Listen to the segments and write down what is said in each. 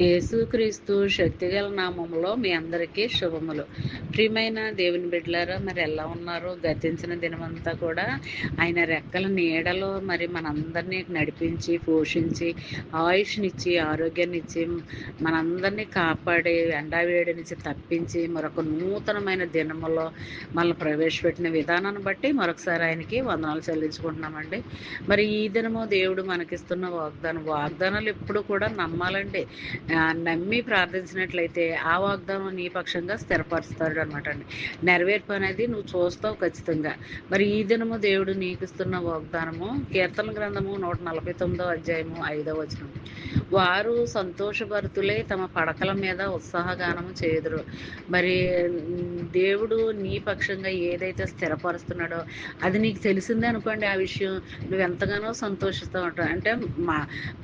యేసుక్రీస్తు శక్తిగల నామములో మీ అందరికీ శుభములు. ప్రియమైన దేవుని బిడ్డలారా, మరి ఎలా ఉన్నారు? గతించిన దినమంతా కూడా ఆయన రెక్కల నీడలో మరి మనందరినీ నడిపించి, పోషించి, ఆయుష్నిచ్చి, ఆరోగ్యాన్నిచ్చి, మనందరినీ కాపాడి, ఎండావేడి నుంచి తప్పించి, మరొక నూతనమైన దినములో మనల్ని ప్రవేశపెట్టిన విధానాన్ని బట్టి మరొకసారి ఆయనకి వందనాలు చెల్లించుకుంటున్నామండి. మరి ఈ దినము దేవుడు మనకిస్తున్న వాగ్దానాలు ఎప్పుడు కూడా నమ్మాలండి. నమ్మి ప్రార్థించినట్లయితే ఆ వాగ్దానం నీ పక్షంగా స్థిరపరుస్తాడు అనమాట అండి. నెరవేర్పు అనేది నువ్వు చూస్తావు ఖచ్చితంగా. మరి ఈ దినము దేవుడు నీకు ఇస్తున్న వాగ్దానము కీర్తన గ్రంథము 149 అధ్యాయము 5వ వచనం. వారు సంతోషభరితులై తమ పడకల మీద ఉత్సాహగానము చేయుదురు. మరి దేవుడు నీ పక్షంగా ఏదైతే స్థిరపరుస్తున్నాడో అది నీకు తెలిసిందే అనుకోండి. ఆ విషయం నువ్వు ఎంతగానో సంతోషిస్తూ ఉంటావు. అంటే మా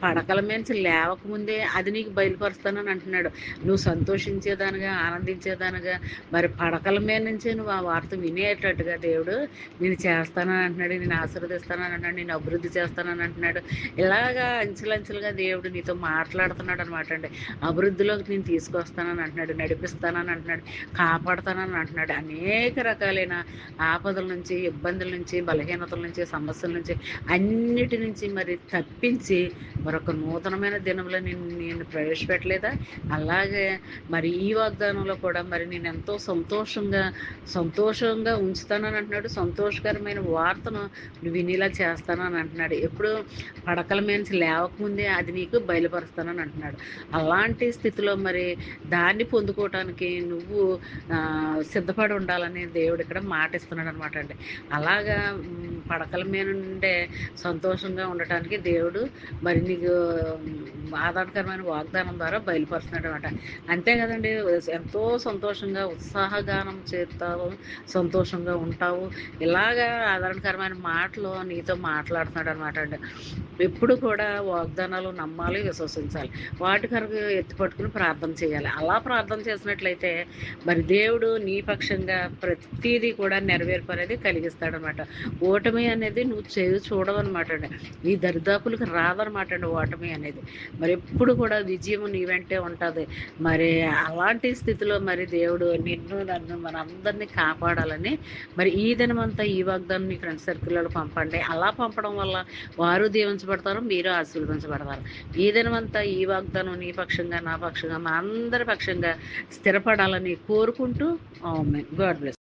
పడకల మీద నుంచి లేవకముందే అది నీకు బయలుపరుస్తానని అంటున్నాడు. నువ్వు సంతోషించేదానిగా, ఆనందించేదానిగా, మరి పడకల మీద నుంచే నువ్వు ఆ వార్త వినేటట్టుగా దేవుడు నేను చేస్తానని అంటున్నాడు, నేను ఆశీర్వదిస్తానని అంటున్నాడు, నేను అభివృద్ధి చేస్తానని అంటున్నాడు. ఇలాగా అంచెలంచెలుగా దేవుడు నీతో మాట్లాడుతున్నాడు అనమాట అండి. అభివృద్ధిలోకి నేను తీసుకొస్తానని అంటున్నాడు, నడిపిస్తానని అంటున్నాడు, కాపాడుతానని అంటున్నాడు. అనేక రకాలైన ఆపదల నుంచి, ఇబ్బందుల నుంచి, బలహీనతల నుంచి, సమస్యల నుంచి, అన్నిటి నుంచి మరి తప్పించి మరొక నూతనమైన దినంలో నేను ప్రవేశపెట్టలేదా? అలాగే మరి ఈ వాగ్దానంలో కూడా మరి నేను ఎంతో సంతోషంగా ఉంచుతానని అంటున్నాడు. సంతోషకరమైన వార్తను నువ్వు వినేలా చేస్తానని అంటున్నాడు. ఎప్పుడు పడకల మీద నుంచి లేవకముందే అది నీకు బయలుపరుస్తానని అంటున్నాడు. అలాంటి స్థితిలో మరి దాన్ని పొందుకోవటానికి నువ్వు సిద్ధపడి ఉండాలని దేవుడు ఇక్కడ మాట ఇస్తున్నాడు అనమాట అండి. అలాగా పడకల మీద నుండే సంతోషంగా ఉండటానికి దేవుడు మరి నీకు ఆధారకరమైన వాగ్దానం ద్వారా బయలుపరుస్తున్నాడు అనమాట. అంతే కదండి. ఎంతో సంతోషంగా ఉత్సాహగానం చేస్తావు, సంతోషంగా ఉంటావు. ఇలాగా ఆదరణకరమైన మాటలు నీతో మాట్లాడుతున్నాడు అనమాట అండి. ఎప్పుడు కూడా వాగ్దానాలు నమ్మాలి, విశ్వసించాలి. వాటి కొరకు ఎత్తిపట్టుకుని ప్రార్థన చేయాలి. అలా ప్రార్థన చేసినట్లయితే మరి దేవుడు నీ పక్షంగా ప్రతిదీ కూడా నెరవేర్పు అనేది కలిగిస్తాడనమాట. ఓటమి అనేది నువ్వు చూడవన్నమాట అండి. ఈ దరిదాపులకు రాదనమాట అండి ఓటమి అనేది. మరి ఎప్పుడు కూడా విజయం నీ వెంటే ఉంటుంది. మరి అలాంటి స్థితిలో మరి దేవుడు నిన్ను, నన్ను, మనందరినీ కాపాడాలని మరి ఈ దినమంతా ఈ వాగ్దానం మీ ఫ్రెండ్స్ సర్కిల్లో పంపండి. అలా పంపడం వల్ల వారు దీవించబడతారు, మీరు ఆశీర్వదించబడతారు. ఈ దినమంతా ఈ వాగ్దానం నీ పక్షంగా, నా పక్షంగా, మా అందరి పక్షంగా స్థిరపడాలని కోరుకుంటూ ఆమేన్. God bless.